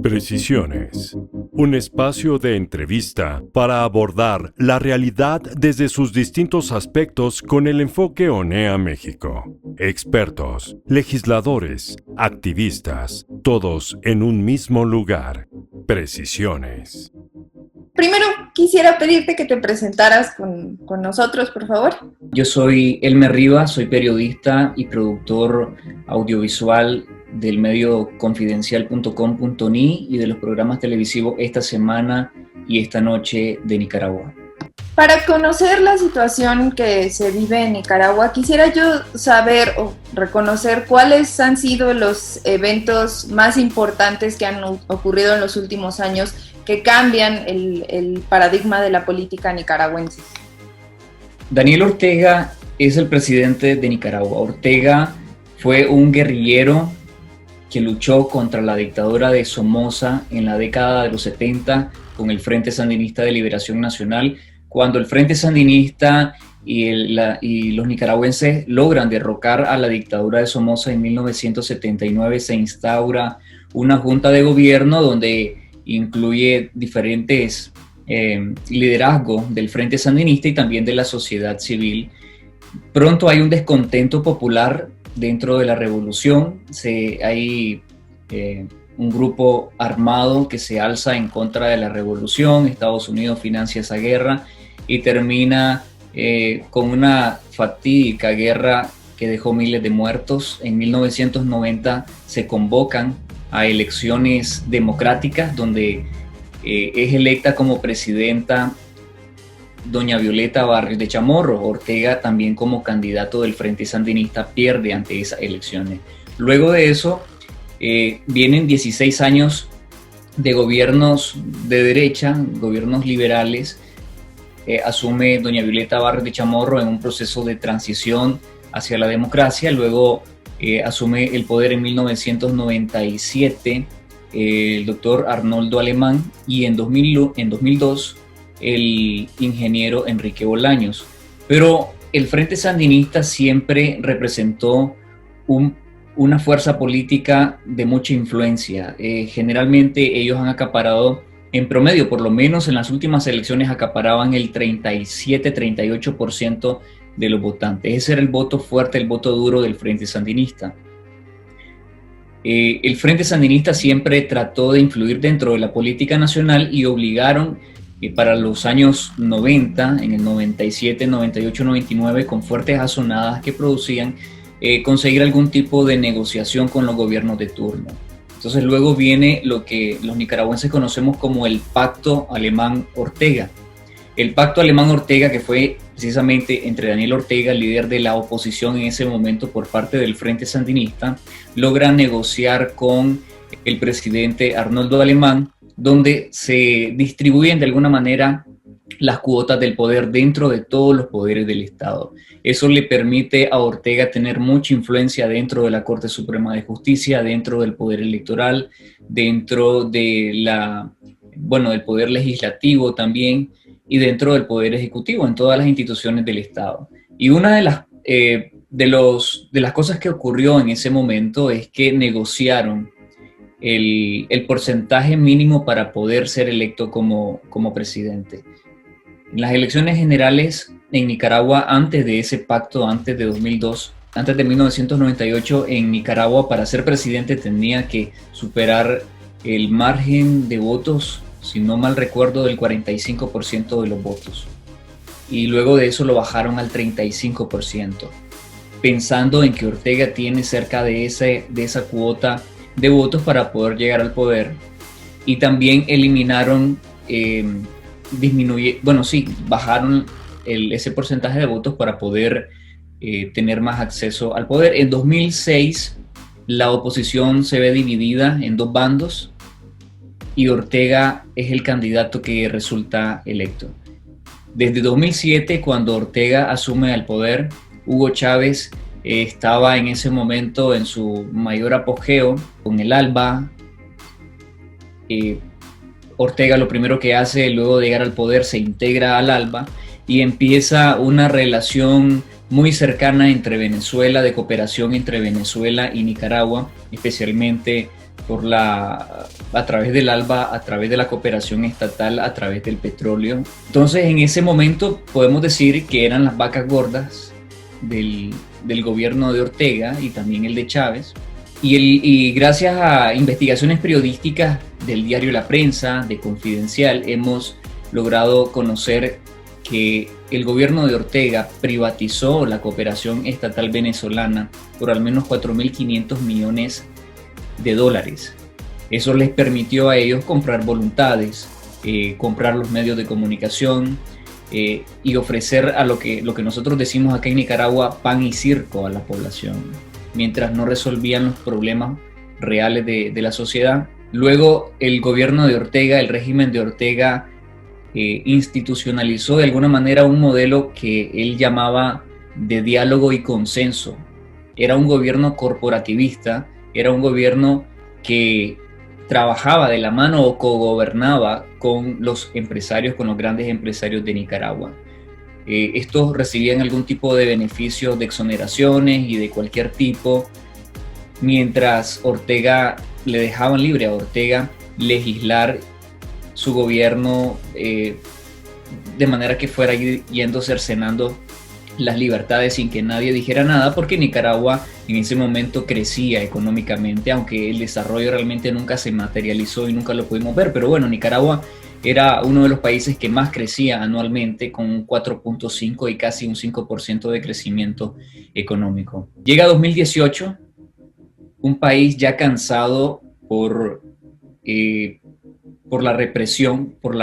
Precisiones. Un espacio de entrevista para abordar la realidad desde sus distintos aspectos con el enfoque ONEA México. Expertos, legisladores, activistas, todos en un mismo lugar. Precisiones. Primero quisiera pedirte que te presentaras con nosotros, por favor. Yo soy Elmer Rivas, soy periodista y productor audiovisual del medio confidencial.com.ni y de los programas televisivos Esta Semana y Esta Noche de Nicaragua. Para conocer la situación que se vive en Nicaragua, quisiera yo saber o reconocer cuáles han sido los eventos más importantes que han ocurrido en los últimos años que cambian el paradigma de la política nicaragüense. Daniel Ortega es el presidente de Nicaragua. Ortega fue un guerrillero que luchó contra la dictadura de Somoza en la década de los 70 con el Frente Sandinista de Liberación Nacional. Cuando el Frente Sandinista y los nicaragüenses logran derrocar a la dictadura de Somoza en 1979, se instaura una junta de gobierno donde incluye diferentes liderazgos del Frente Sandinista y también de la sociedad civil. Pronto hay un descontento popular dentro de la revolución. Hay un grupo armado que se alza en contra de la revolución. Estados Unidos financia esa guerra y termina con una fatídica guerra que dejó miles de muertos. En 1990 se convocan a elecciones democráticas donde es electa como presidenta doña Violeta Barrios de Chamorro. Ortega, también como candidato del Frente Sandinista, pierde ante esas elecciones. Luego de eso vienen 16 años de gobiernos de derecha, gobiernos liberales. Asume doña Violeta Barrios de Chamorro en un proceso de transición hacia la democracia. Luego asume el poder en 1997 el doctor Arnoldo Alemán y en 2002 el ingeniero Enrique Bolaños. Pero el Frente Sandinista siempre representó una fuerza política de mucha influencia. Generalmente ellos han acaparado, en promedio, por lo menos en las últimas elecciones, acaparaban el 37-38% de los votantes. Ese era el voto fuerte, el voto duro del Frente Sandinista. El Frente Sandinista siempre trató de influir dentro de la política nacional y obligaron para los años 90, en el 97, 98, 99, con fuertes azonadas que producían conseguir algún tipo de negociación con los gobiernos de turno. Entonces luego viene lo que los nicaragüenses conocemos como el Pacto Alemán-Ortega. El Pacto Alemán-Ortega, que fue precisamente entre Daniel Ortega, líder de la oposición en ese momento por parte del Frente Sandinista, logra negociar con el presidente Arnoldo Alemán, donde se distribuyen de alguna manera las cuotas del poder dentro de todos los poderes del Estado. Eso le permite a Ortega tener mucha influencia dentro de la Corte Suprema de Justicia, dentro del poder electoral, dentro de del poder legislativo también, y dentro del poder ejecutivo, en todas las instituciones del Estado. Y una de las cosas que ocurrió en ese momento es que negociaron el porcentaje mínimo para poder ser electo como presidente. En las elecciones generales en Nicaragua, antes de ese pacto, antes de 2002, antes de 1998, en Nicaragua, para ser presidente tenía que superar el margen de votos, si no mal recuerdo, del 45% de los votos. Y luego de eso lo bajaron al 35%, pensando en que Ortega tiene cerca de esa cuota de votos para poder llegar al poder. Y también eliminaron, bajaron ese porcentaje de votos para poder tener más acceso al poder. En 2006 la oposición se ve dividida en dos bandos y Ortega es el candidato que resulta electo. Desde 2007, cuando Ortega asume el poder, Hugo Chávez estaba en ese momento en su mayor apogeo con el ALBA. Ortega lo primero que hace luego de llegar al poder, se integra al ALBA y empieza una relación muy cercana entre Venezuela, de cooperación entre Venezuela y Nicaragua, especialmente a través del ALBA, a través de la cooperación estatal, a través del petróleo. Entonces, en ese momento podemos decir que eran las vacas gordas del gobierno de Ortega y también el de Chávez. Y gracias a investigaciones periodísticas del diario La Prensa, de Confidencial, hemos logrado conocer que el gobierno de Ortega privatizó la cooperación estatal venezolana por al menos 4.500 millones de dólares. Eso les permitió a ellos comprar voluntades, comprar los medios de comunicación y ofrecer a lo que nosotros decimos acá en Nicaragua, pan y circo a la población, mientras no resolvían los problemas reales de la sociedad. Luego el gobierno de Ortega, el régimen de Ortega, institucionalizó de alguna manera un modelo que él llamaba de diálogo y consenso. Era un gobierno corporativista, era un gobierno que trabajaba de la mano o cogobernaba con los empresarios, con los grandes empresarios de Nicaragua. Estos recibían algún tipo de beneficios, de exoneraciones y de cualquier tipo, mientras le dejaban libre a Ortega legislar su gobierno de manera que fuera yendo cercenando las libertades sin que nadie dijera nada, porque Nicaragua en ese momento crecía económicamente, aunque el desarrollo realmente nunca se materializó y nunca lo pudimos ver. Pero bueno, Nicaragua era uno de los países que más crecía anualmente, con un 4.5 y casi un 5% de crecimiento económico. Llega 2018, un país ya cansado por la represión, por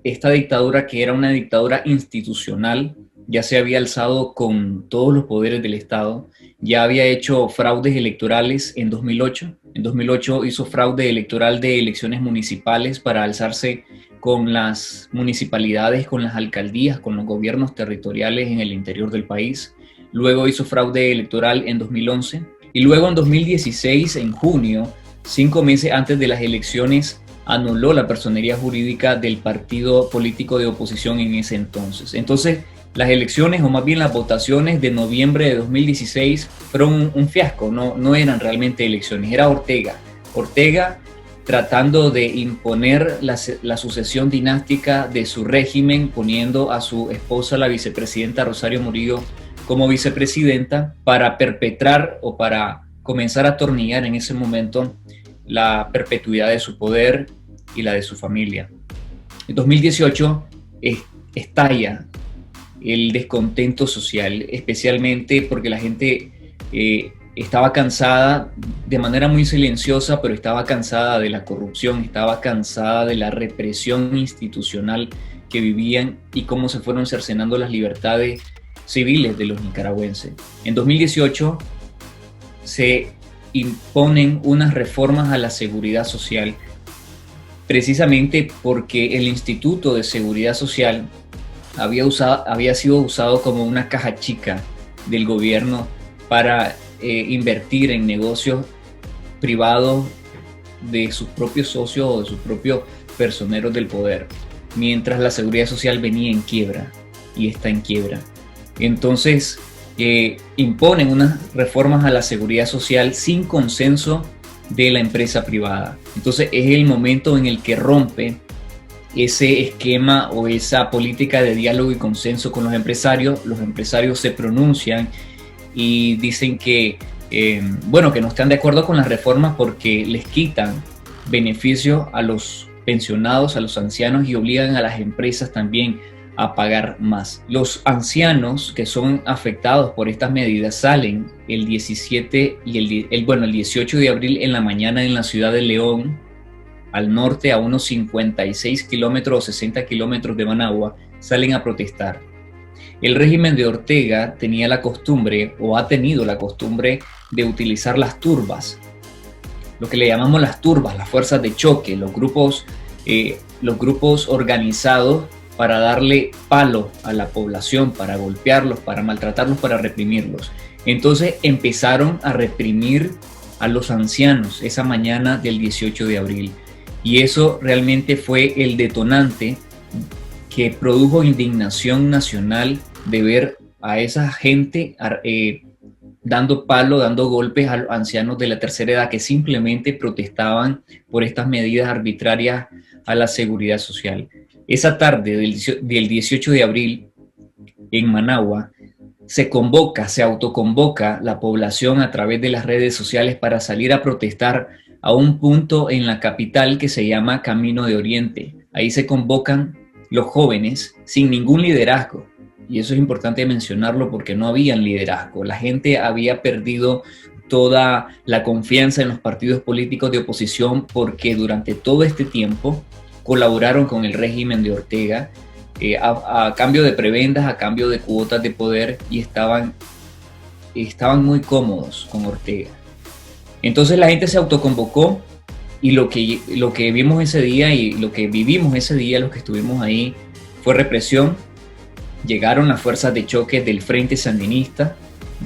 esta dictadura que era una dictadura institucional. Ya se había alzado con todos los poderes del Estado, ya había hecho fraudes electorales en 2008. En 2008 hizo fraude electoral de elecciones municipales para alzarse con las municipalidades, con las alcaldías, con los gobiernos territoriales en el interior del país. Luego hizo fraude electoral en 2011 y luego en 2016, en junio, 5 meses antes de las elecciones, anuló la personería jurídica del partido político de oposición en ese entonces. Entonces, las elecciones, o más bien las votaciones de noviembre de 2016, fueron un fiasco, no eran realmente elecciones, era Ortega tratando de imponer la sucesión dinástica de su régimen, poniendo a su esposa, la vicepresidenta Rosario Murillo, como vicepresidenta, para perpetrar o para comenzar a atornillar en ese momento la perpetuidad de su poder y la de su familia. En 2018 estalla el descontento social, especialmente porque la gente estaba cansada de manera muy silenciosa, pero estaba cansada de la corrupción, estaba cansada de la represión institucional que vivían y cómo se fueron cercenando las libertades civiles de los nicaragüenses. En 2018 se imponen unas reformas a la seguridad social, precisamente porque el Instituto de Seguridad Social había sido usado como una caja chica del gobierno para invertir en negocios privados de sus propios socios o de sus propios personeros del poder, mientras la seguridad social venía en quiebra y está en quiebra. Entonces imponen unas reformas a la seguridad social sin consenso de la empresa privada. Entonces es el momento en el que rompe ese esquema o esa política de diálogo y consenso con los empresarios. Los empresarios se pronuncian y dicen que que no están de acuerdo con las reformas porque les quitan beneficios a los pensionados, a los ancianos, y obligan a las empresas también a pagar más. Los ancianos que son afectados por estas medidas salen el 17 y el 18 de abril en la mañana en la ciudad de León, al norte, a unos 56 kilómetros o 60 kilómetros de Managua, salen a protestar. El régimen de Ortega tenía la costumbre, o ha tenido la costumbre, de utilizar las turbas, lo que le llamamos las turbas, las fuerzas de choque, los grupos organizados para darle palo a la población, para golpearlos, para maltratarlos, para reprimirlos. Entonces empezaron a reprimir a los ancianos esa mañana del 18 de abril. Y eso realmente fue el detonante que produjo indignación nacional de ver a esa gente dando palo, dando golpes a los ancianos de la tercera edad que simplemente protestaban por estas medidas arbitrarias a la seguridad social. Esa tarde del 18 de abril, en Managua, se autoconvoca la población a través de las redes sociales para salir a protestar a un punto en la capital que se llama Camino de Oriente. Ahí se convocan los jóvenes sin ningún liderazgo. Y eso es importante mencionarlo porque no habían liderazgo. La gente había perdido toda la confianza en los partidos políticos de oposición porque durante todo este tiempo colaboraron con el régimen de Ortega a cambio de prebendas, a cambio de cuotas de poder, y estaban muy cómodos con Ortega. Entonces la gente se autoconvocó y lo que vimos ese día y lo que vivimos ese día, los que estuvimos ahí, fue represión. Llegaron las fuerzas de choque del Frente Sandinista,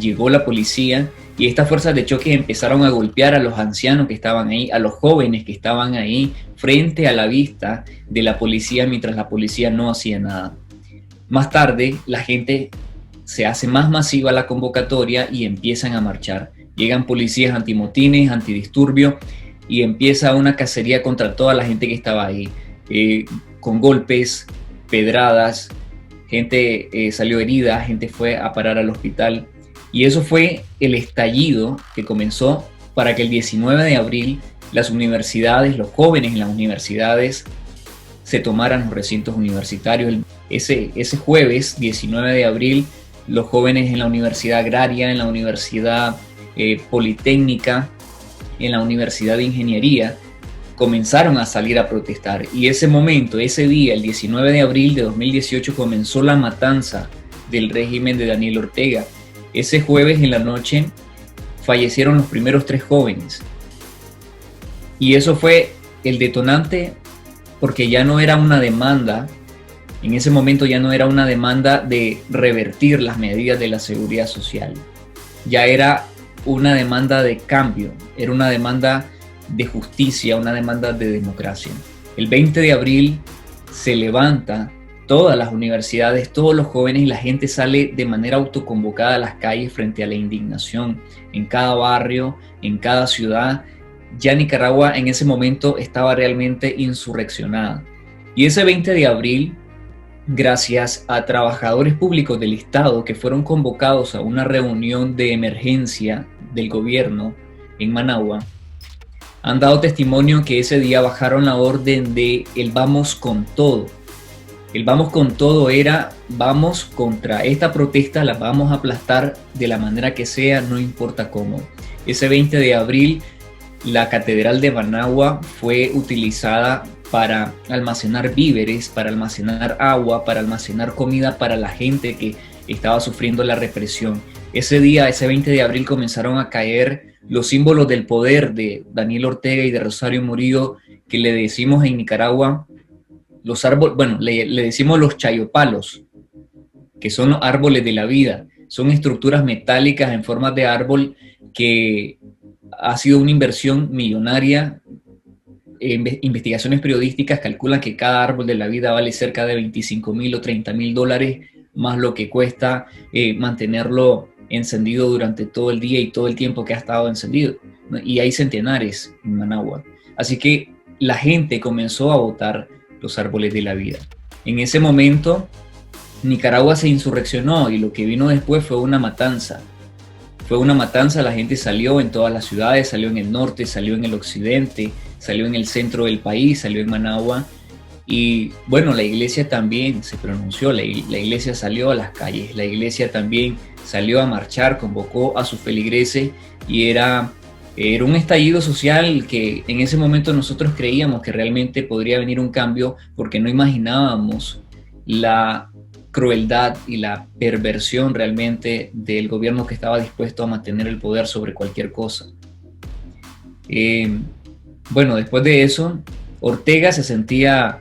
llegó la policía y estas fuerzas de choque empezaron a golpear a los ancianos que estaban ahí, a los jóvenes que estaban ahí, frente a la vista de la policía, mientras la policía no hacía nada. Más tarde, la gente se hace más masiva la convocatoria y empiezan a marchar. Llegan policías antimotines, antidisturbios, y empieza una cacería contra toda la gente que estaba ahí, con golpes, pedradas, gente salió herida, gente fue a parar al hospital. Y eso fue el estallido que comenzó para que el 19 de abril las universidades, los jóvenes en las universidades se tomaran los recintos universitarios. Ese jueves 19 de abril, los jóvenes en la Universidad Agraria, en la Universidad Politécnica, en la Universidad de Ingeniería, comenzaron a salir a protestar. Y ese momento, ese día, el 19 de abril de 2018, comenzó la matanza del régimen de Daniel Ortega. Ese jueves en la noche fallecieron los primeros 3 jóvenes. Y eso fue el detonante, porque ya no era una demanda, en ese momento ya no era una demanda de revertir las medidas de la seguridad social. Ya era una demanda de cambio, era una demanda de justicia, una demanda de democracia. El 20 de abril se levanta todas las universidades, todos los jóvenes, y la gente sale de manera autoconvocada a las calles frente a la indignación. En cada barrio, en cada ciudad, ya Nicaragua en ese momento estaba realmente insurreccionada. Y ese 20 de abril, gracias a trabajadores públicos del Estado que fueron convocados a una reunión de emergencia del gobierno en Managua, han dado testimonio que ese día bajaron la orden de el vamos con todo. El vamos con todo era vamos contra esta protesta, la vamos a aplastar de la manera que sea, no importa cómo. Ese 20 de abril la Catedral de Managua fue utilizada para almacenar víveres, para almacenar agua, para almacenar comida para la gente que estaba sufriendo la represión. Ese día, ese 20 de abril, comenzaron a caer los símbolos del poder de Daniel Ortega y de Rosario Murillo, que le decimos en Nicaragua los árboles, bueno, le decimos los chayopalos, que son los árboles de la vida. Son estructuras metálicas en forma de árbol que ha sido una inversión millonaria. Investigaciones periodísticas calculan que cada árbol de la vida vale cerca de $25,000 o $30,000, más lo que cuesta mantenerlo encendido durante todo el día y todo el tiempo que ha estado encendido. Y hay centenares en Managua. Así que la gente comenzó a botar los árboles de la vida. En ese momento, Nicaragua se insurreccionó y lo que vino después fue una matanza. Fue una matanza, la gente salió en todas las ciudades, salió en el norte, salió en el occidente, salió en el centro del país, salió en Managua. Y bueno, la iglesia también se pronunció, la iglesia salió a las calles, la iglesia también salió a marchar, convocó a sus feligreses y era un estallido social que en ese momento nosotros creíamos que realmente podría venir un cambio porque no imaginábamos la crueldad y la perversión realmente del gobierno que estaba dispuesto a mantener el poder sobre cualquier cosa. Bueno, después de eso, Ortega se sentía...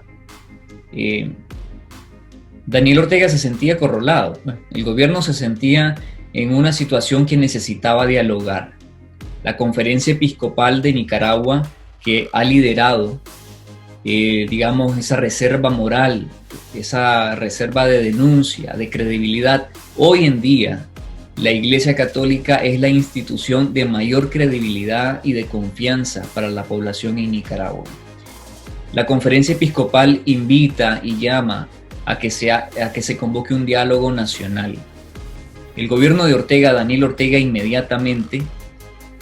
Daniel Ortega se sentía acorralado. El gobierno se sentía en una situación que necesitaba dialogar. La Conferencia Episcopal de Nicaragua, que ha liderado digamos, esa reserva moral, esa reserva de denuncia, de credibilidad. Hoy en día, la Iglesia Católica es la institución de mayor credibilidad y de confianza para la población en Nicaragua. La Conferencia Episcopal invita y llama a que se convoque un diálogo nacional. El gobierno de Ortega, Daniel Ortega, inmediatamente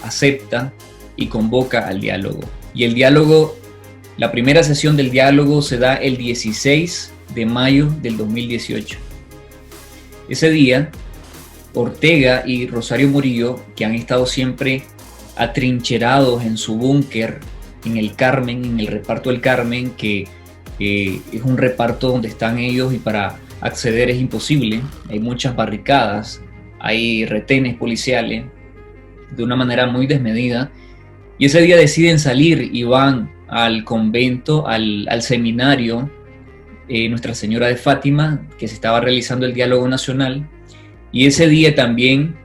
acepta y convoca al diálogo. Y el diálogo, la primera sesión del diálogo se da el 16 de mayo del 2018. Ese día, Ortega y Rosario Murillo, que han estado siempre atrincherados en su búnker, en el Carmen, en el reparto del Carmen, que es un reparto donde están ellos y para acceder es imposible, hay muchas barricadas, hay retenes policiales, de una manera muy desmedida, y ese día deciden salir y van al convento, al seminario Nuestra Señora de Fátima, que se estaba realizando el diálogo nacional, y ese día también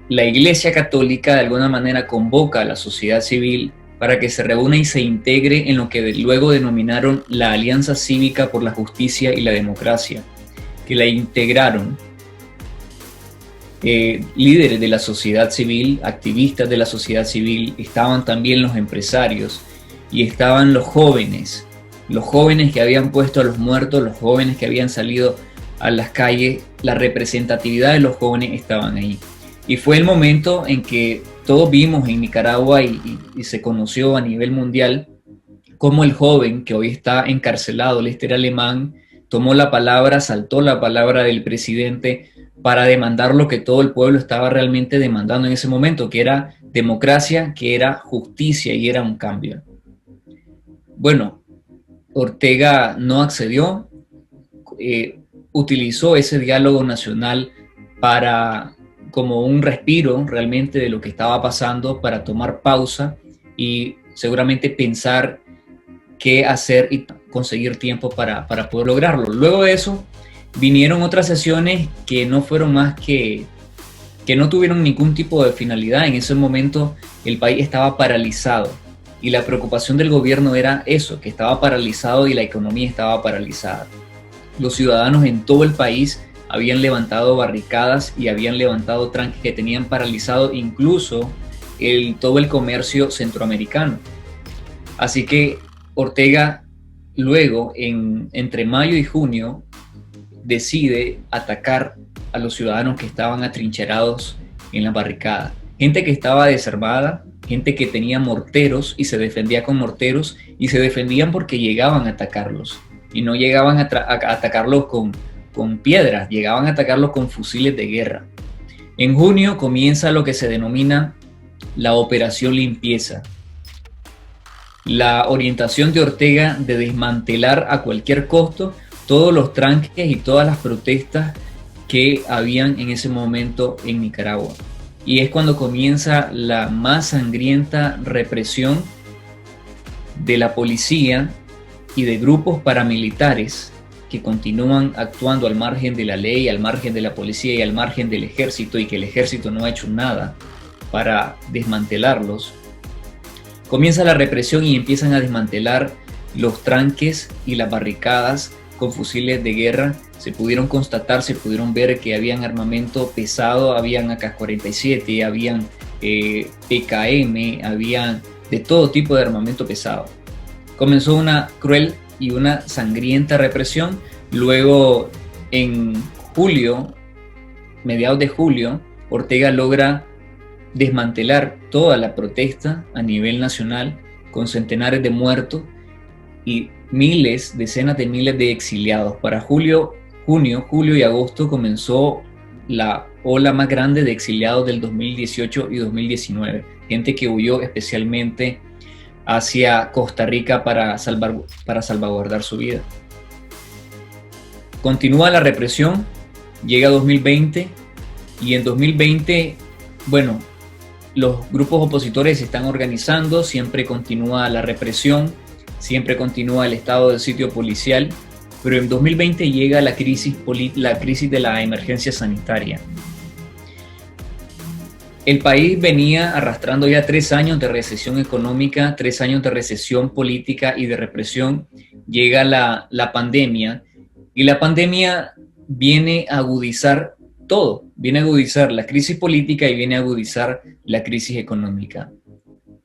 la Iglesia Católica de alguna manera convoca a la sociedad civil para que se reúna y se integre en lo que luego denominaron la Alianza Cívica por la Justicia y la Democracia, que la integraron líderes de la sociedad civil, activistas de la sociedad civil, estaban también los empresarios y estaban los jóvenes que habían puesto a los muertos, los jóvenes que habían salido a las calles, la representatividad de los jóvenes estaban ahí. Y fue el momento en que todos vimos en Nicaragua y se conoció a nivel mundial cómo el joven que hoy está encarcelado, Lester Alemán, tomó la palabra, saltó la palabra del presidente para demandar lo que todo el pueblo estaba realmente demandando en ese momento, que era democracia, que era justicia y era un cambio. Bueno, Ortega no accedió, utilizó ese diálogo nacional como un respiro realmente de lo que estaba pasando, para tomar pausa y seguramente pensar qué hacer y conseguir tiempo para poder lograrlo. Luego de eso vinieron otras sesiones que no fueron más que no tuvieron ningún tipo de finalidad. En ese momento el país estaba paralizado y la preocupación del gobierno era eso, que estaba paralizado y la economía estaba paralizada. Los ciudadanos en todo el país habían levantado barricadas y habían levantado tranques que tenían paralizado incluso todo el comercio centroamericano. Así que Ortega luego, entre mayo y junio, decide atacar a los ciudadanos que estaban atrincherados en la barricada. Gente que estaba desarmada, gente que tenía morteros y se defendía con morteros, y se defendían porque llegaban a atacarlos. Y no llegaban a atacarlos con piedras, llegaban a atacarlos con fusiles de guerra. En junio comienza lo que se denomina la Operación Limpieza. La orientación de Ortega de desmantelar a cualquier costo todos los tranques y todas las protestas que habían en ese momento en Nicaragua. Y es cuando comienza la más sangrienta represión de la policía y de grupos paramilitares que continúan actuando al margen de la ley, al margen de la policía y al margen del ejército, y que el ejército no ha hecho nada para desmantelarlos. Comienza la represión y empiezan a desmantelar los tranques y las barricadas con fusiles de guerra. Se pudieron constatar, se pudieron ver que habían armamento pesado, habían AK-47, habían PKM, habían de todo tipo de armamento pesado. Comenzó una cruel y una sangrienta represión. Luego, en julio, mediados de julio, Ortega logra desmantelar toda la protesta a nivel nacional, con centenares de muertos y decenas de miles de exiliados. Para julio y agosto comenzó la ola más grande de exiliados del 2018 y 2019. Gente que huyó especialmente hacia Costa Rica para salvaguardar su vida. Continúa la represión, llega 2020 y en 2020, bueno, los grupos opositores se están organizando, siempre continúa la represión, siempre continúa el estado de sitio policial, pero en 2020 llega la crisis de la emergencia sanitaria. El país venía arrastrando ya 3 años de recesión económica, 3 años de recesión política y de represión. Llega la pandemia, y la pandemia viene a agudizar todo, viene a agudizar la crisis política y viene a agudizar la crisis económica.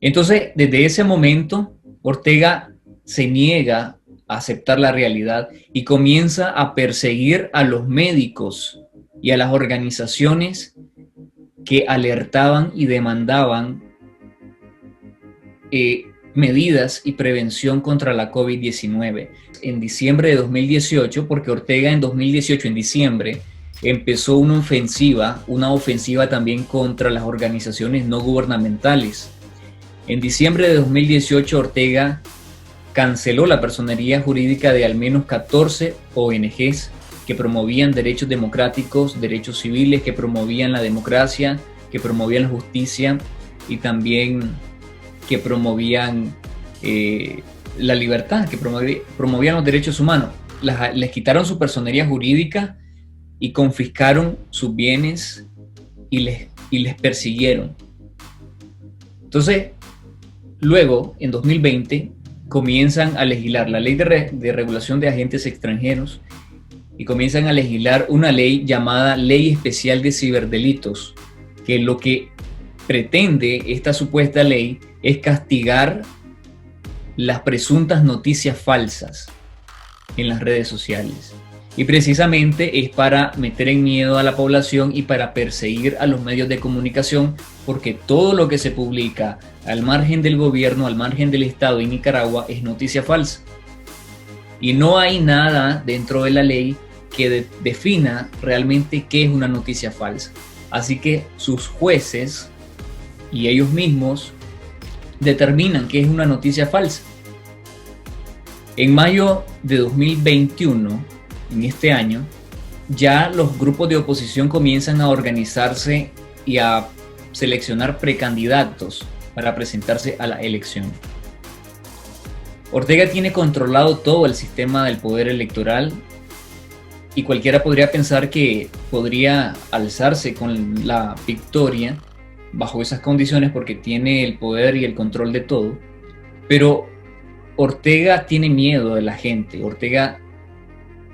Entonces, desde ese momento, Ortega se niega a aceptar la realidad y comienza a perseguir a los médicos y a las organizaciones que alertaban y demandaban medidas y prevención contra la COVID-19. En diciembre de 2018, porque Ortega en 2018, en diciembre, empezó una ofensiva también contra las organizaciones no gubernamentales. En diciembre de 2018, Ortega canceló la personería jurídica de al menos 14 ONGs que promovían derechos democráticos, derechos civiles, que promovían la democracia, que promovían la justicia y también que promovían la libertad, que promovían los derechos humanos. Les quitaron su personería jurídica y confiscaron sus bienes y les persiguieron. Entonces, luego, en 2020, comienzan a legislar la ley de regulación de agentes extranjeros y comienzan a legislar una ley llamada Ley Especial de Ciberdelitos, que lo que pretende esta supuesta ley es castigar las presuntas noticias falsas en las redes sociales. Y precisamente es para meter en miedo a la población y para perseguir a los medios de comunicación, porque todo lo que se publica al margen del gobierno, al margen del Estado en Nicaragua es noticia falsa. Y no hay nada dentro de la ley que defina realmente qué es una noticia falsa. Así que sus jueces y ellos mismos determinan qué es una noticia falsa. En mayo de 2021, en este año, ya los grupos de oposición comienzan a organizarse y a seleccionar precandidatos para presentarse a la elección. Ortega tiene controlado todo el sistema del poder electoral y cualquiera podría pensar que podría alzarse con la victoria bajo esas condiciones porque tiene el poder y el control de todo, pero Ortega tiene miedo de la gente. Ortega,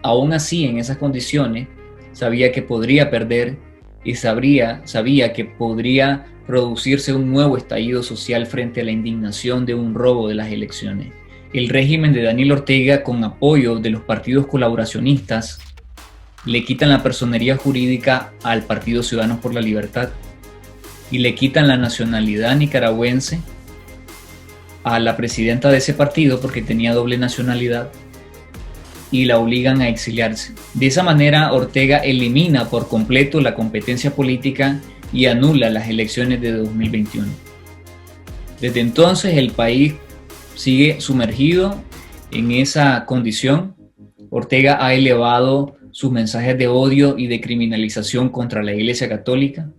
aún así, en esas condiciones, sabía que podría perder y sabía que podría producirse un nuevo estallido social frente a la indignación de un robo de las elecciones. El régimen de Daniel Ortega, con apoyo de los partidos colaboracionistas, le quitan la personería jurídica al Partido Ciudadanos por la Libertad y le quitan la nacionalidad nicaragüense a la presidenta de ese partido porque tenía doble nacionalidad y la obligan a exiliarse. De esa manera, Ortega elimina por completo la competencia política y anula las elecciones de 2021. Desde entonces, el país sigue sumergido en esa condición. Ortega ha elevado sus mensajes de odio y de criminalización contra la Iglesia Católica,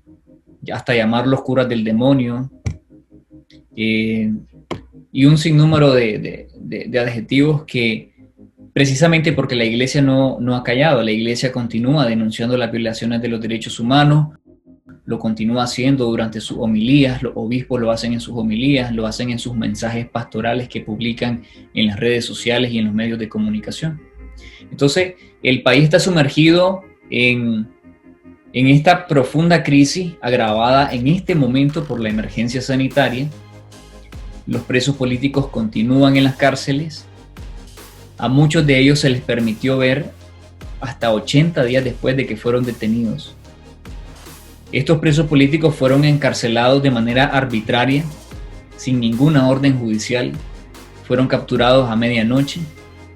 hasta llamarlos curas del demonio, y un sinnúmero de adjetivos que, precisamente porque la Iglesia no ha callado, la Iglesia continúa denunciando las violaciones de los derechos humanos, lo continúa haciendo durante sus homilías, los obispos lo hacen en sus homilías, lo hacen en sus mensajes pastorales que publican en las redes sociales y en los medios de comunicación. Entonces, el país está sumergido en esta profunda crisis agravada en este momento por la emergencia sanitaria. Los presos políticos continúan en las cárceles. A muchos de ellos se les permitió ver hasta 80 días después de que fueron detenidos. Estos presos políticos fueron encarcelados de manera arbitraria, sin ninguna orden judicial. Fueron capturados a medianoche,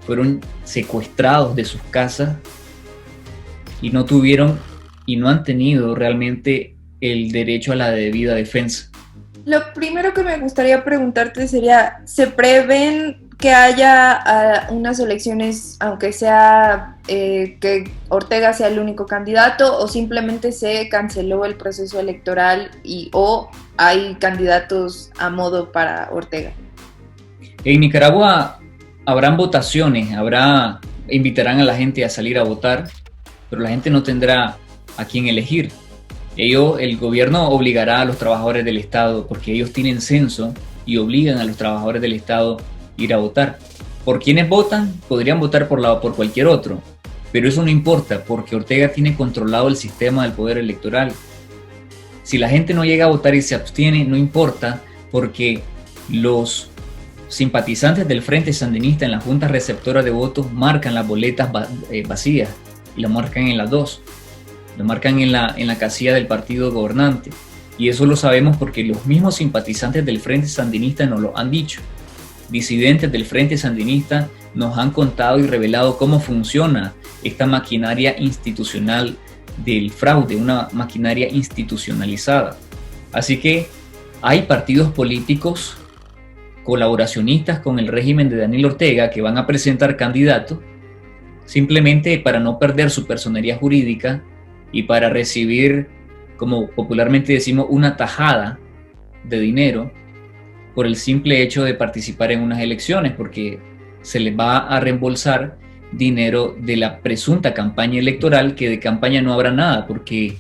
fueron secuestrados de sus casas y no tuvieron y no han tenido realmente el derecho a la debida defensa. Lo primero que me gustaría preguntarte sería, ¿se prevén que haya unas elecciones, aunque sea que Ortega sea el único candidato, o simplemente se canceló el proceso electoral o hay candidatos a modo para Ortega? En Nicaragua habrán votaciones, invitarán a la gente a salir a votar, pero la gente no tendrá a quién elegir. El gobierno obligará a los trabajadores del Estado, porque ellos tienen censo y obligan a los trabajadores del Estado a ir a votar. ¿Por quiénes votan? Podrían votar por cualquier otro, pero eso no importa, porque Ortega tiene controlado el sistema del poder electoral. Si la gente no llega a votar y se abstiene, no importa, porque los simpatizantes del Frente Sandinista en las juntas receptoras de votos marcan las boletas vacías y las marcan en las dos, lo marcan en la casilla del partido gobernante, y eso lo sabemos porque los mismos simpatizantes del Frente Sandinista nos lo han dicho. Disidentes del Frente Sandinista nos han contado y revelado cómo funciona esta maquinaria institucional del fraude, una maquinaria institucionalizada. Así que hay partidos políticos colaboracionistas con el régimen de Daniel Ortega que van a presentar candidatos simplemente para no perder su personería jurídica y para recibir, como popularmente decimos, una tajada de dinero por el simple hecho de participar en unas elecciones, porque se les va a reembolsar dinero de la presunta campaña electoral, que de campaña no habrá nada, porque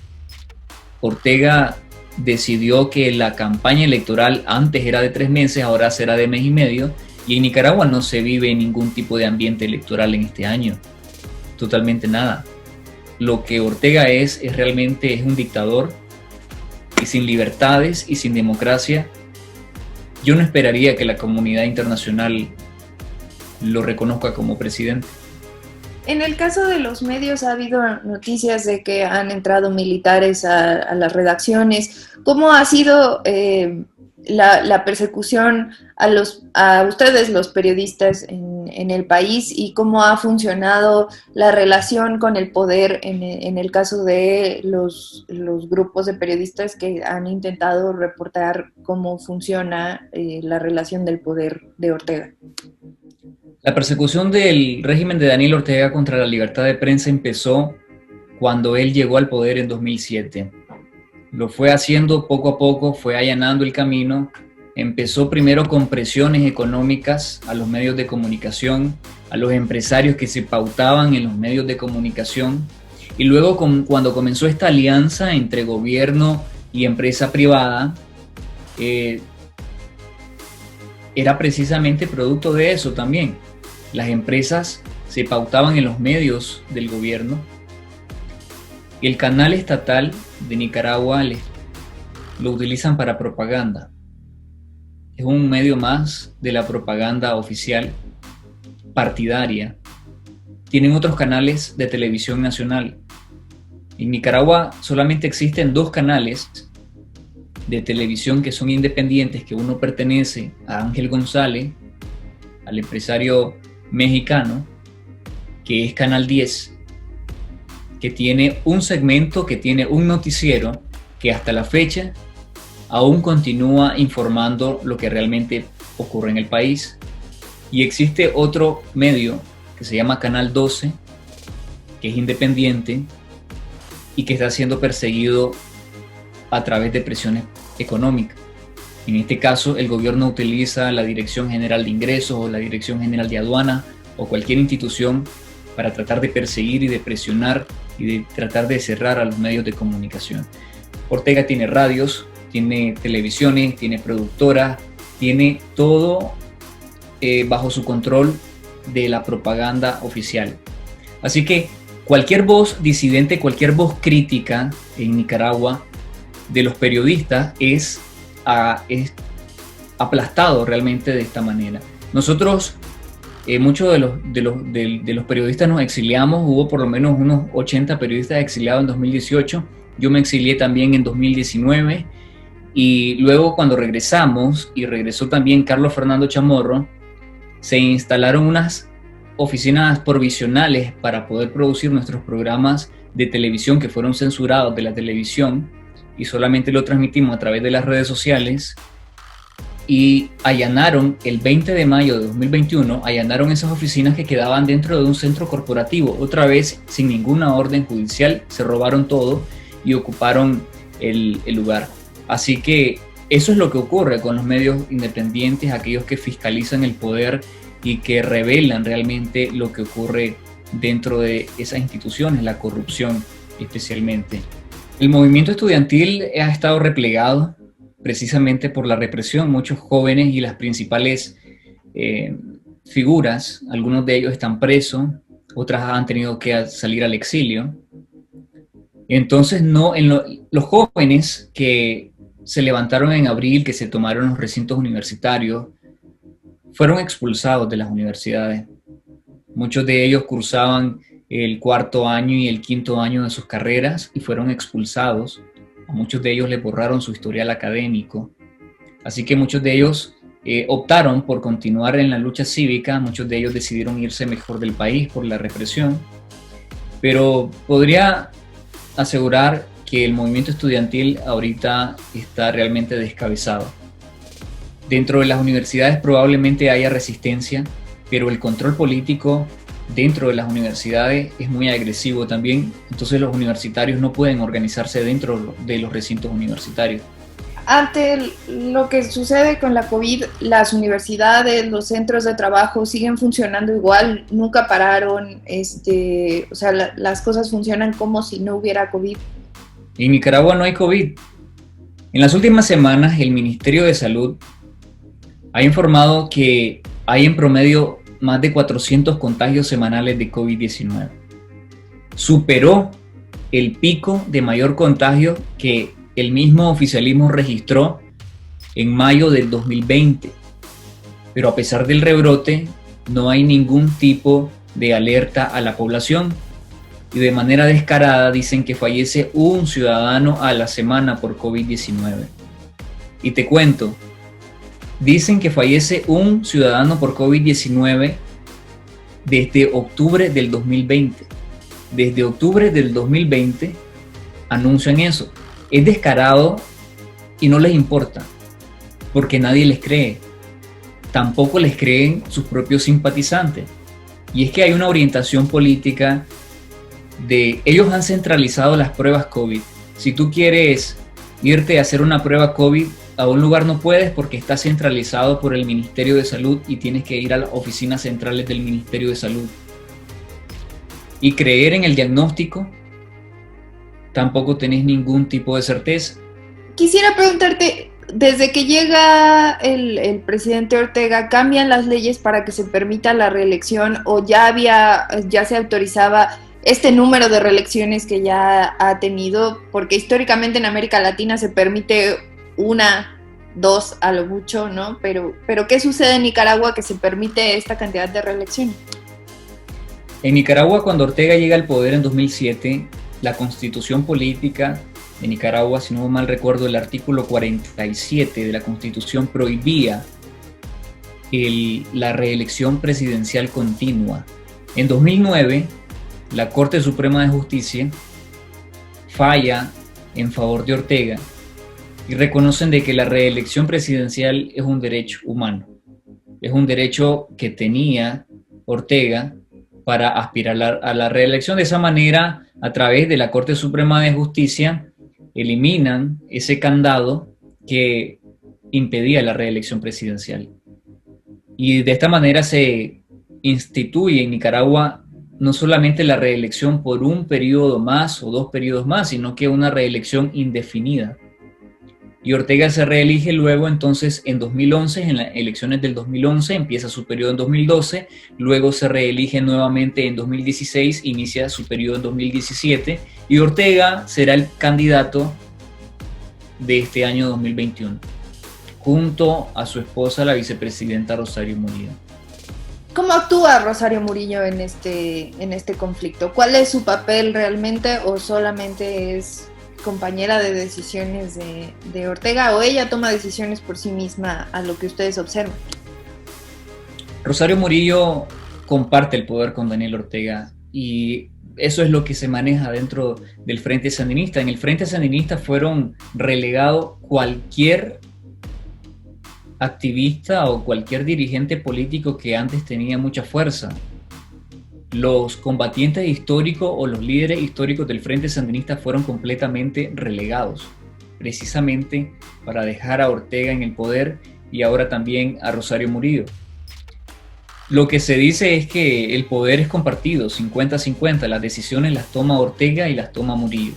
Ortega decidió que la campaña electoral antes era de 3 meses, ahora será de mes y medio, y en Nicaragua no se vive ningún tipo de ambiente electoral en este año, totalmente nada. Lo que Ortega es realmente un dictador, y sin libertades y sin democracia. Yo no esperaría que la comunidad internacional lo reconozca como presidente. En el caso de los medios ha habido noticias de que han entrado militares a las redacciones. ¿Cómo ha sido la persecución a ustedes, los periodistas, en el país, y cómo ha funcionado la relación con el poder en el caso de los grupos de periodistas que han intentado reportar cómo funciona la relación del poder de Ortega? La persecución del régimen de Daniel Ortega contra la libertad de prensa empezó cuando él llegó al poder en 2007. Lo fue haciendo poco a poco, fue allanando el camino. Empezó primero con presiones económicas a los medios de comunicación, a los empresarios que se pautaban en los medios de comunicación, y luego cuando comenzó esta alianza entre gobierno y empresa privada, era precisamente producto de eso también. Las empresas se pautaban en los medios del gobierno. El canal estatal de Nicaragua lo utilizan para propaganda. Es un medio más de la propaganda oficial partidaria. Tienen otros canales de televisión nacional. En Nicaragua solamente existen 2 canales de televisión que son independientes, que uno pertenece a Ángel González, al empresario mexicano, que es Canal 10, que tiene un segmento, que tiene un noticiero que hasta la fecha aún continúa informando lo que realmente ocurre en el país. Y existe otro medio que se llama Canal 12, que es independiente y que está siendo perseguido a través de presiones económicas. En este caso, el gobierno utiliza la Dirección General de Ingresos o la Dirección General de Aduana o cualquier institución para tratar de perseguir y de presionar y de tratar de cerrar a los medios de comunicación. Ortega tiene radios, tiene televisiones, tiene productoras, tiene todo bajo su control de la propaganda oficial. Así que cualquier voz disidente, cualquier voz crítica en Nicaragua de los periodistas es aplastado realmente de esta manera. Nosotros, muchos de los periodistas nos exiliamos, hubo por lo menos unos 80 periodistas exiliados en 2018, yo me exilié también en 2019, y luego cuando regresamos, y regresó también Carlos Fernando Chamorro, se instalaron unas oficinas provisionales para poder producir nuestros programas de televisión que fueron censurados de la televisión, y solamente lo transmitimos a través de las redes sociales, y allanaron el 20 de mayo de 2021, allanaron esas oficinas que quedaban dentro de un centro corporativo, otra vez sin ninguna orden judicial, se robaron todo y ocuparon el lugar. Así que eso es lo que ocurre con los medios independientes, aquellos que fiscalizan el poder y que revelan realmente lo que ocurre dentro de esas instituciones, la corrupción especialmente. El movimiento estudiantil ha estado replegado precisamente por la represión. Muchos jóvenes y las principales figuras, algunos de ellos están presos, otras han tenido que salir al exilio. Entonces, los jóvenes que se levantaron en abril, que se tomaron los recintos universitarios, fueron expulsados de las universidades. Muchos de ellos cursaban el cuarto año y el quinto año de sus carreras y fueron expulsados. A muchos de ellos les borraron su historial académico. Así que muchos de ellos optaron por continuar en la lucha cívica, muchos de ellos decidieron irse mejor del país por la represión. Pero podría asegurar que el movimiento estudiantil ahorita está realmente descabezado. Dentro de las universidades probablemente haya resistencia, pero el control político dentro de las universidades es muy agresivo también, entonces los universitarios no pueden organizarse dentro de los recintos universitarios. Ante lo que sucede con la COVID, las universidades, los centros de trabajo siguen funcionando igual, nunca pararon, o sea, las cosas funcionan como si no hubiera COVID. En Nicaragua no hay COVID. En las últimas semanas, el Ministerio de Salud ha informado que hay en promedio más de 400 contagios semanales de COVID-19. Superó el pico de mayor contagio que el mismo oficialismo registró en mayo del 2020. Pero a pesar del rebrote, no hay ningún tipo de alerta a la población y de manera descarada dicen que fallece un ciudadano a la semana por COVID-19. Y te cuento, dicen que fallece un ciudadano por COVID-19 desde octubre del 2020. Desde octubre del 2020 anuncian eso. Es descarado y no les importa, porque nadie les cree. Tampoco les creen sus propios simpatizantes. Y es que hay una orientación política de... Ellos han centralizado las pruebas COVID. Si tú quieres irte a hacer una prueba COVID, a un lugar no puedes porque está centralizado por el Ministerio de Salud y tienes que ir a las oficinas centrales del Ministerio de Salud. Y creer en el diagnóstico, tampoco tenés ningún tipo de certeza. Quisiera preguntarte, desde que llega el presidente Ortega, ¿cambian las leyes para que se permita la reelección o ya se autorizaba este número de reelecciones que ya ha tenido? Porque históricamente en América Latina se permite 1, 2 a lo mucho, ¿no? Pero ¿qué sucede en Nicaragua que se permite esta cantidad de reelecciones? En Nicaragua, cuando Ortega llega al poder en 2007, la constitución política de Nicaragua, si no mal recuerdo, el artículo 47 de la constitución prohibía la reelección presidencial continua. En 2009, la Corte Suprema de Justicia falla en favor de Ortega y reconocen de que la reelección presidencial es un derecho humano. Es un derecho que tenía Ortega para aspirar a la reelección. De esa manera, a través de la Corte Suprema de Justicia, eliminan ese candado que impedía la reelección presidencial. Y de esta manera se instituye en Nicaragua no solamente la reelección por un periodo más o 2 periodos más, sino que una reelección indefinida. Y Ortega se reelige luego entonces en 2011, en las elecciones del 2011, empieza su periodo en 2012, luego se reelige nuevamente en 2016, inicia su periodo en 2017 y Ortega será el candidato de este año 2021, junto a su esposa, la vicepresidenta Rosario Murillo. ¿Cómo actúa Rosario Murillo en este conflicto? ¿Cuál es su papel realmente o solamente es compañera de decisiones de Ortega o ella toma decisiones por sí misma a lo que ustedes observan? Rosario Murillo comparte el poder con Daniel Ortega y eso es lo que se maneja dentro del Frente Sandinista. En el Frente Sandinista fueron relegados cualquier activista o cualquier dirigente político que antes tenía mucha fuerza. Los combatientes históricos o los líderes históricos del Frente Sandinista fueron completamente relegados, precisamente para dejar a Ortega en el poder y ahora también a Rosario Murillo. Lo que se dice es que el poder es compartido, 50-50, las decisiones las toma Ortega y las toma Murillo.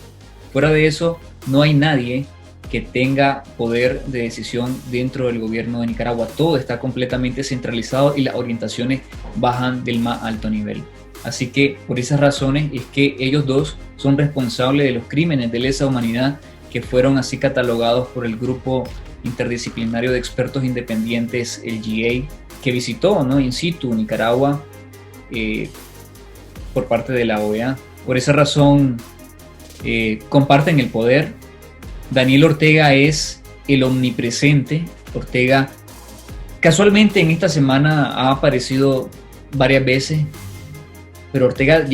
Fuera de eso, no hay nadie que tenga poder de decisión dentro del gobierno de Nicaragua. Todo está completamente centralizado y las orientaciones bajan del más alto nivel. Así que por esas razones es que ellos dos son responsables de los crímenes de lesa humanidad que fueron así catalogados por el grupo interdisciplinario de expertos independientes, el GA, que visitó, ¿no?, in situ Nicaragua por parte de la OEA. Por esa razón comparten el poder. Daniel Ortega es el omnipresente. Ortega casualmente en esta semana ha aparecido varias veces, pero Ortega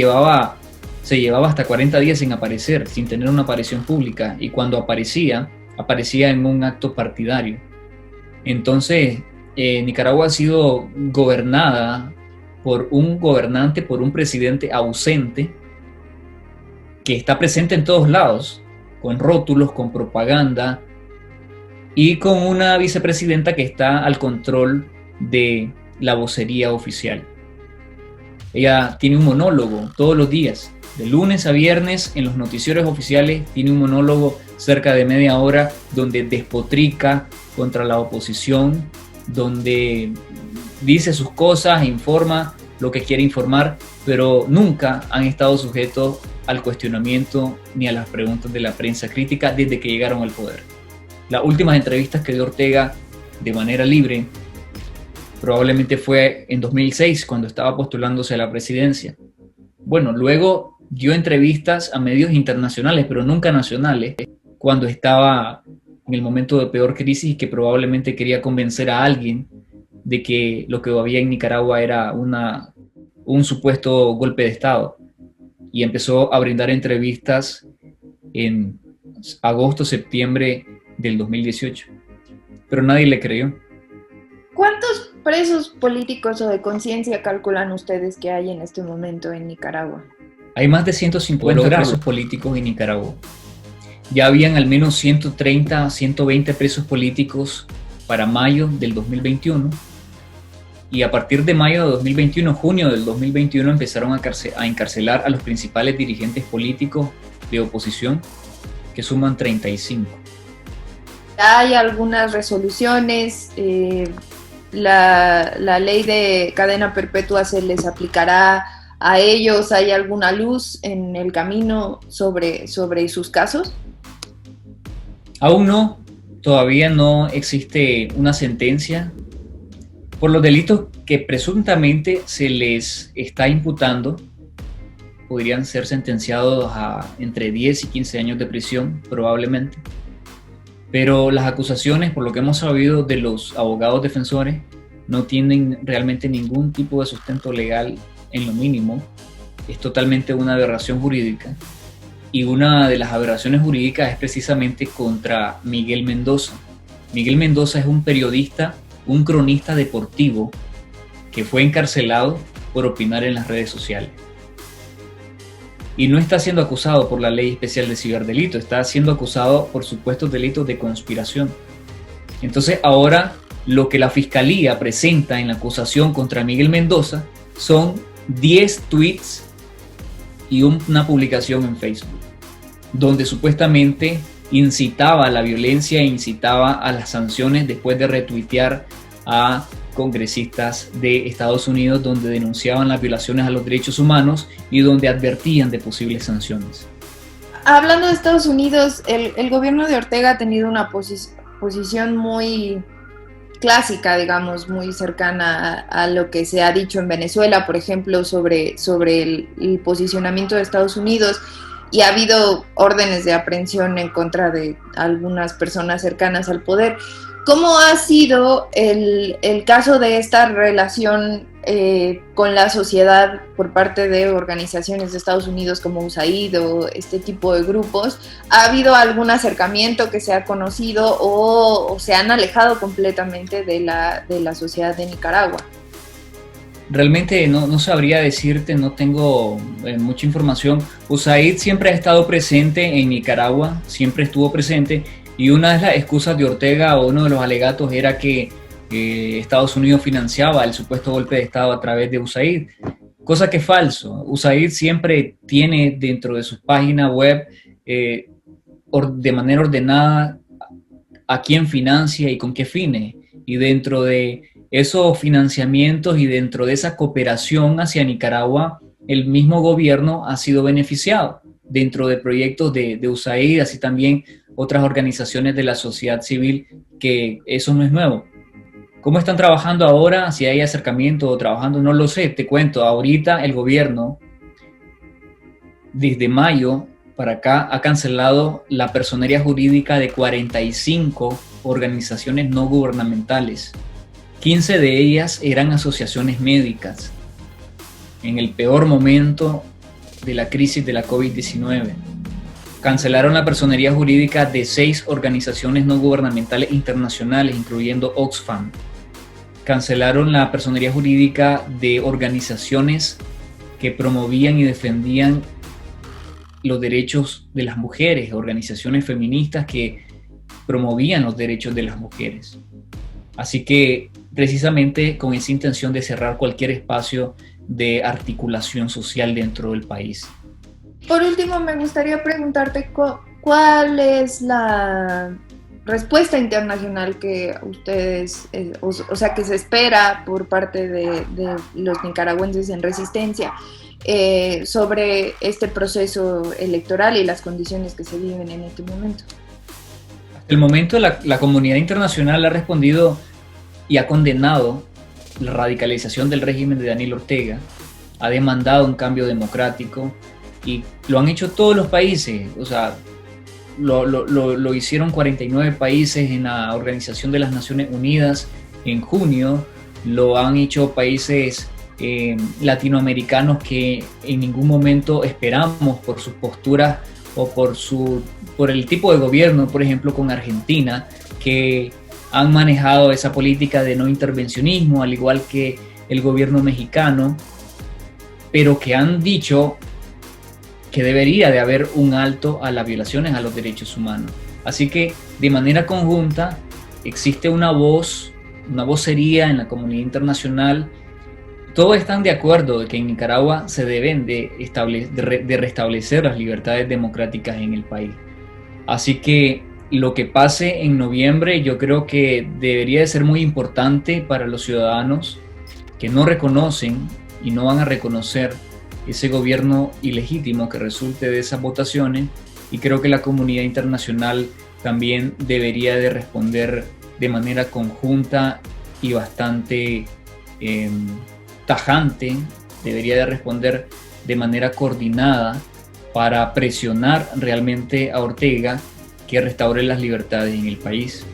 se llevaba hasta 40 días sin aparecer, sin tener una aparición pública, y cuando aparecía en un acto partidario. Entonces, Nicaragua ha sido gobernada por un gobernante, por un presidente ausente, que está presente en todos lados, con rótulos, con propaganda, y con una vicepresidenta que está al control de la vocería oficial. Ella tiene un monólogo todos los días, de lunes a viernes en los noticieros oficiales, tiene un monólogo cerca de media hora donde despotrica contra la oposición, donde dice sus cosas, informa lo que quiere informar, pero nunca han estado sujetos al cuestionamiento ni a las preguntas de la prensa crítica desde que llegaron al poder. Las últimas entrevistas que dio Ortega de manera libre probablemente fue en 2006, cuando estaba postulándose a la presidencia. Bueno, luego dio entrevistas a medios internacionales, pero nunca nacionales, cuando estaba en el momento de peor crisis y que probablemente quería convencer a alguien de que lo que había en Nicaragua era un supuesto golpe de Estado. Y empezó a brindar entrevistas en agosto, septiembre del 2018. Pero nadie le creyó. ¿Cuántos presos políticos o de conciencia calculan ustedes que hay en este momento en Nicaragua? Hay más de 150 presos políticos en Nicaragua. Ya habían al menos 130, 120 presos políticos para mayo del 2021. Y a partir de mayo de 2021, junio del 2021, empezaron a encarcelar a los principales dirigentes políticos de oposición, que suman 35. Hay algunas resoluciones, la ley de cadena perpetua se les aplicará a ellos. ¿Hay alguna luz en el camino sobre sus casos? Aún no, todavía no existe una sentencia por los delitos que presuntamente se les está imputando. Podrían ser sentenciados a entre 10 y 15 años de prisión, probablemente. Pero las acusaciones, por lo que hemos sabido de los abogados defensores, no tienen realmente ningún tipo de sustento legal en lo mínimo. Es totalmente una aberración jurídica. Y una de las aberraciones jurídicas es precisamente contra Miguel Mendoza. Miguel Mendoza es un periodista, un cronista deportivo que fue encarcelado por opinar en las redes sociales. Y no está siendo acusado por la Ley Especial de Ciberdelito, está siendo acusado por supuestos delitos de conspiración. Entonces ahora lo que la Fiscalía presenta en la acusación contra Miguel Mendoza son 10 tweets y una publicación en Facebook, donde supuestamente incitaba a la violencia e incitaba a las sanciones después de retuitear a congresistas de Estados Unidos donde denunciaban las violaciones a los derechos humanos y donde advertían de posibles sanciones. Hablando de Estados Unidos, el gobierno de Ortega ha tenido una posición muy clásica, digamos, muy cercana a lo que se ha dicho en Venezuela, por ejemplo, sobre el posicionamiento de Estados Unidos, y ha habido órdenes de aprehensión en contra de algunas personas cercanas al poder. ¿Cómo ha sido el caso de esta relación con la sociedad por parte de organizaciones de Estados Unidos como USAID o este tipo de grupos? ¿Ha habido algún acercamiento que se ha conocido o se han alejado completamente de la sociedad de Nicaragua? Realmente no sabría decirte, no tengo mucha información. USAID siempre ha estado presente en Nicaragua, siempre estuvo presente. Y una de las excusas de Ortega, o uno de los alegatos, era que Estados Unidos financiaba el supuesto golpe de Estado a través de USAID, cosa que es falso. USAID siempre tiene dentro de su página web de manera ordenada a quién financia y con qué fines. Y dentro de esos financiamientos y dentro de esa cooperación hacia Nicaragua, el mismo gobierno ha sido beneficiado dentro de proyectos de USAID, así también otras organizaciones de la sociedad civil, que eso no es nuevo. ¿Cómo están trabajando ahora? Si hay acercamiento o trabajando, no lo sé. Te cuento, ahorita el gobierno, desde mayo para acá, ha cancelado la personería jurídica de 45 organizaciones no gubernamentales. 15 de ellas eran asociaciones médicas en el peor momento de la crisis de la COVID-19. Cancelaron la personería jurídica de 6 organizaciones no gubernamentales internacionales, incluyendo Oxfam. Cancelaron la personería jurídica de organizaciones que promovían y defendían los derechos de las mujeres, organizaciones feministas que promovían los derechos de las mujeres. Así que precisamente con esa intención de cerrar cualquier espacio de articulación social dentro del país. Por último, me gustaría preguntarte cuál es la respuesta internacional que ustedes, o sea, que se espera por parte de los nicaragüenses en resistencia sobre este proceso electoral y las condiciones que se viven en este momento. Hasta el momento la comunidad internacional ha respondido y ha condenado la radicalización del régimen de Daniel Ortega, ha demandado un cambio democrático y lo han hecho todos los países, o sea, lo hicieron 49 países en la Organización de las Naciones Unidas en junio, lo han hecho países latinoamericanos que en ningún momento esperamos por sus posturas o por el tipo de gobierno, por ejemplo con Argentina, que han manejado esa política de no intervencionismo, al igual que el gobierno mexicano, pero que han dicho que debería de haber un alto a las violaciones a los derechos humanos. Así que de manera conjunta existe una vocería en la comunidad internacional. Todos están de acuerdo de que en Nicaragua se deben de restablecer las libertades democráticas en el país. Así que lo que pase en noviembre yo creo que debería de ser muy importante para los ciudadanos que no reconocen y no van a reconocer ese gobierno ilegítimo que resulte de esas votaciones, y creo que la comunidad internacional también debería de responder de manera conjunta y bastante tajante, debería de responder de manera coordinada para presionar realmente a Ortega que restaure las libertades en el país.